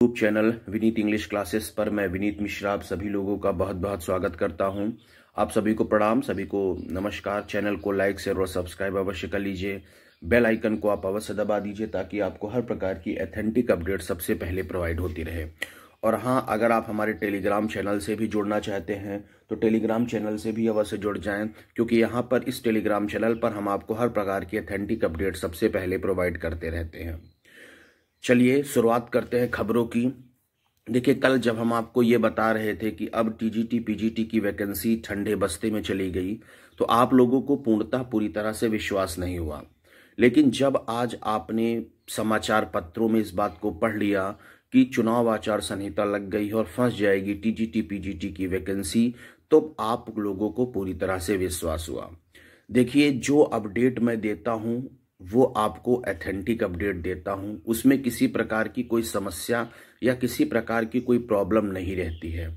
YouTube channel Vineet English classes पर मैं विनीत मिश्रा आप सभी लोगों का बहुत बहुत स्वागत करता हूं। आप सभी को प्रणाम, सभी को नमस्कार। चैनल को लाइक शेयर और सब्सक्राइब अवश्य कर लीजिए। बेल आइकन को आप अवश्य दबा दीजिए ताकि आपको हर प्रकार की ऑथेंटिक अपडेट सबसे पहले प्रोवाइड होती रहे। और हाँ, अगर आप हमारे टेलीग्राम चैनल से भी जुड़ना चाहते हैं तो टेलीग्राम चैनल से भी अवश्य जुड़ जाएं, क्योंकि यहाँ पर इस टेलीग्राम चैनल पर हम आपको हर प्रकार की ऑथेंटिक अपडेट सबसे पहले प्रोवाइड करते रहते हैं। चलिए शुरुआत करते हैं खबरों की। देखिए, कल जब हम आपको ये बता रहे थे कि अब टीजीटी पीजीटी की वैकेंसी ठंडे बस्ते में चली गई तो आप लोगों को पूर्णतः पूरी तरह से विश्वास नहीं हुआ। लेकिन जब आज आपने समाचार पत्रों में इस बात को पढ़ लिया कि चुनाव आचार संहिता लग गई है और फंस जाएगी टीजीटी पीजीटी की वैकेंसी, तो आप लोगों को पूरी तरह से विश्वास हुआ। देखिए, जो अपडेट मैं देता हूं वो आपको ऑथेंटिक अपडेट देता हूं, उसमें किसी प्रकार की कोई समस्या या किसी प्रकार की कोई प्रॉब्लम नहीं रहती है।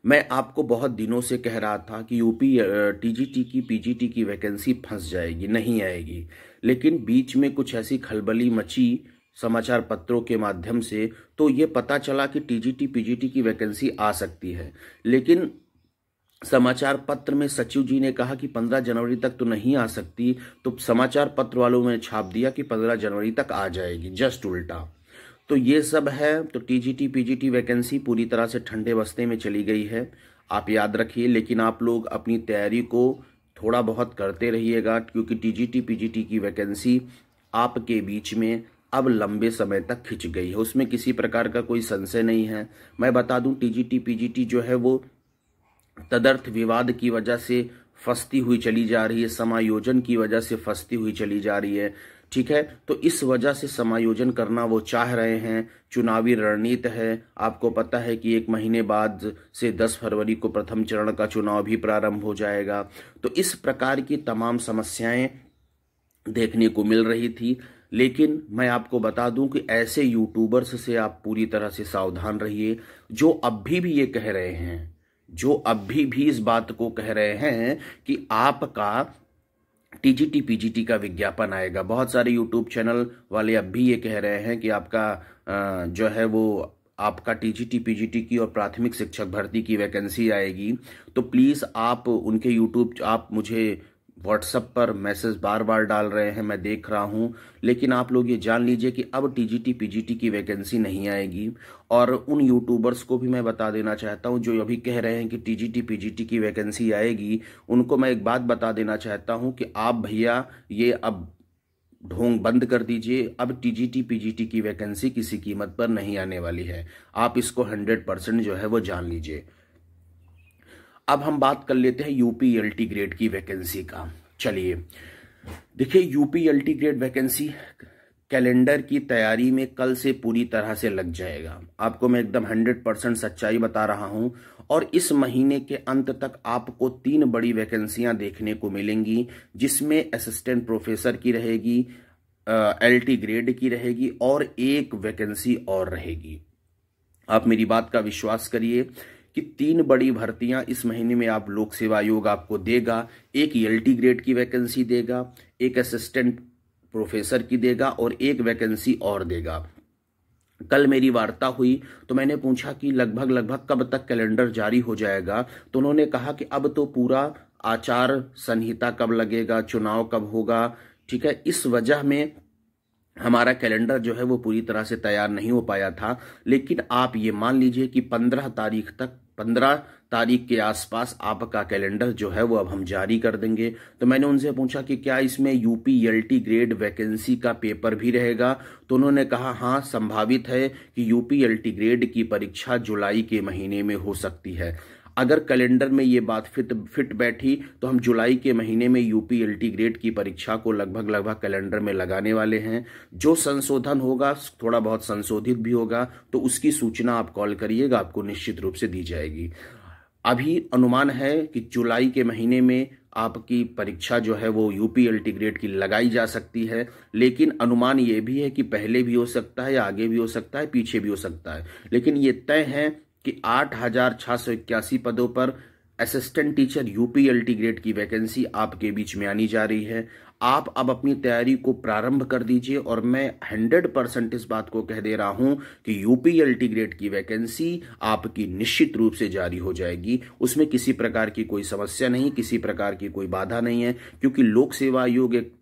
मैं आपको बहुत दिनों से कह रहा था कि यूपी टीजीटी की पीजीटी की वैकेंसी फंस जाएगी, नहीं आएगी। लेकिन बीच में कुछ ऐसी खलबली मची समाचार पत्रों के माध्यम से, तो ये पता चला कि टीजीटी पीजीटी की वैकेंसी आ सकती है। लेकिन समाचार पत्र में सचिव जी ने कहा कि 15 जनवरी तक तो नहीं आ सकती, तो समाचार पत्र वालों ने छाप दिया कि 15 जनवरी तक आ जाएगी, जस्ट उल्टा। तो ये सब है। तो टीजीटी पीजीटी वैकेंसी पूरी तरह से ठंडे बस्ते में चली गई है, आप याद रखिए। लेकिन आप लोग अपनी तैयारी को थोड़ा बहुत करते रहिएगा, क्योंकि टीजीटी पीजीटी की वैकेंसी आपके बीच में अब लंबे समय तक खिंच गई है, उसमें किसी प्रकार का कोई संशय नहीं है। मैं बता दूं, टीजीटी पीजीटी जो है वो तदर्थ विवाद की वजह से फंसती हुई चली जा रही है, समायोजन की वजह से फंसती हुई चली जा रही है। ठीक है, तो इस वजह से समायोजन करना वो चाह रहे हैं, चुनावी रणनीति है। आपको पता है कि 1 महीने बाद से 10 फरवरी को प्रथम चरण का चुनाव भी प्रारंभ हो जाएगा। तो इस प्रकार की तमाम समस्याएं देखने को मिल रही थी। लेकिन मैं आपको बता दूं कि ऐसे यूट्यूबर्स से आप पूरी तरह से सावधान रहिए जो अभी भी ये कह रहे हैं, जो अभी भी इस बात को कह रहे हैं कि आपका टीजीटी पीजीटी का विज्ञापन आएगा। बहुत सारे यूट्यूब चैनल वाले अब भी ये कह रहे हैं कि आपका जो है वो आपका टीजीटी पीजीटी की और प्राथमिक शिक्षक भर्ती की वैकेंसी आएगी। तो प्लीज़ आप उनके यूट्यूब, आप मुझे व्हाट्सएप पर मैसेज बार बार डाल रहे हैं, मैं देख रहा हूं। लेकिन आप लोग ये जान लीजिए कि अब टीजीटी पीजीटी की वैकेंसी नहीं आएगी। और उन यूट्यूबर्स को भी मैं बता देना चाहता हूं जो अभी कह रहे हैं कि टीजीटी पीजीटी की वैकेंसी आएगी, उनको मैं एक बात बता देना चाहता हूं कि आप भैया ये अब ढोंग बंद कर दीजिए। अब टीजीटी पीजीटी की वैकेंसी किसी कीमत पर नहीं आने वाली है, आप इसको 100% जो है वो जान लीजिए। अब हम बात कर लेते हैं यूपी एलटी ग्रेड की वैकेंसी का। चलिए देखिए, UP LT grade vacancy calendar की तैयारी में कल से पूरी तरह से लग जाएगा। आपको मैं एकदम 100% सच्चाई बता रहा हूं। और इस महीने के अंत तक आपको 3 बड़ी वैकेंसियां देखने को मिलेंगी, जिसमें असिस्टेंट प्रोफेसर की रहेगी, एलटी ग्रेड की रहेगी और एक वैकेंसी और रहेगी। आप मेरी बात का विश्वास करिए कि 3 बड़ी भर्तियां इस महीने में आप लोक सेवा आयोग आपको देगा। एक एलटी ग्रेड की वैकेंसी देगा, एक असिस्टेंट प्रोफेसर की देगा और एक वैकेंसी और देगा। कल मेरी वार्ता हुई तो मैंने पूछा कि लगभग कब तक कैलेंडर जारी हो जाएगा, तो उन्होंने कहा कि अब तो पूरा आचार संहिता कब लगेगा, चुनाव कब होगा। ठीक है, इस वजह में हमारा कैलेंडर जो है वो पूरी तरह से तैयार नहीं हो पाया था। लेकिन आप ये मान लीजिए कि 15 तारीख तक, 15 तारीख के आसपास आपका कैलेंडर जो है वो अब हम जारी कर देंगे। तो मैंने उनसे पूछा कि क्या इसमें यूपी एलटी ग्रेड वैकेंसी का पेपर भी रहेगा, तो उन्होंने कहा हाँ, संभावित है कि यूपी एलटी ग्रेड की परीक्षा जुलाई के महीने में हो सकती है। अगर कैलेंडर में ये बात फिट बैठी तो हम जुलाई के महीने में यूपी एलटी ग्रेड की परीक्षा को लगभग कैलेंडर में लगाने वाले हैं। जो संशोधन होगा, थोड़ा बहुत संशोधित भी होगा, तो उसकी सूचना आप कॉल करिएगा, आपको निश्चित रूप से दी जाएगी। अभी अनुमान है कि जुलाई के महीने में आपकी परीक्षा जो है वो यूपी एलटी ग्रेड की लगाई जा सकती है। लेकिन अनुमान ये भी है कि पहले भी हो सकता है, आगे भी हो सकता है, पीछे भी हो सकता है। लेकिन ये तय है कि 8,681 पदों पर assistant teacher UP LT grade की वैकेंसी आपके बीच में आनी जा रही है। आप अब अपनी तैयारी को प्रारंभ कर दीजिए और मैं 100% इस बात को कह दे रहा हूं कि यूपीएलटी ग्रेड की वैकेंसी आपकी निश्चित रूप से जारी हो जाएगी। उसमें किसी प्रकार की कोई समस्या नहीं, किसी प्रकार की कोई बाधा नहीं है, क्योंकि लोक सेवा आयोग एक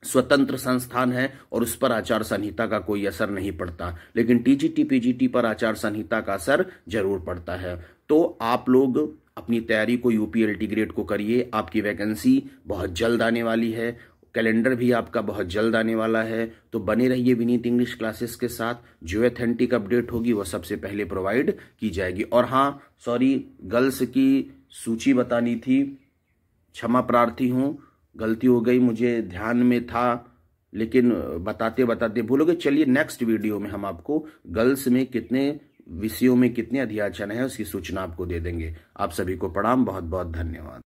स्वतंत्र संस्थान है और उस पर आचार संहिता का कोई असर नहीं पड़ता, लेकिन टीजीटी पीजीटी पर आचार संहिता का असर जरूर पड़ता है। तो आप लोग अपनी तैयारी को यूपीएलटी ग्रेड को करिए, आपकी वैकेंसी बहुत जल्द आने वाली है, कैलेंडर भी आपका बहुत जल्द आने वाला है। तो बने रहिए विनीत इंग्लिश क्लासेस के साथ, जो ऑथेंटिक अपडेट होगी वो सबसे पहले प्रोवाइड की जाएगी। और हाँ, सॉरी, गर्ल्स की सूची बतानी थी, क्षमा प्रार्थी हूं, गलती हो गई, मुझे ध्यान में था लेकिन बताते बताते भूल गए। चलिए नेक्स्ट वीडियो में हम आपको गर्ल्स में कितने विषयों में कितने अध्याचन है उसकी सूचना आपको दे देंगे। आप सभी को प्रणाम, बहुत बहुत धन्यवाद।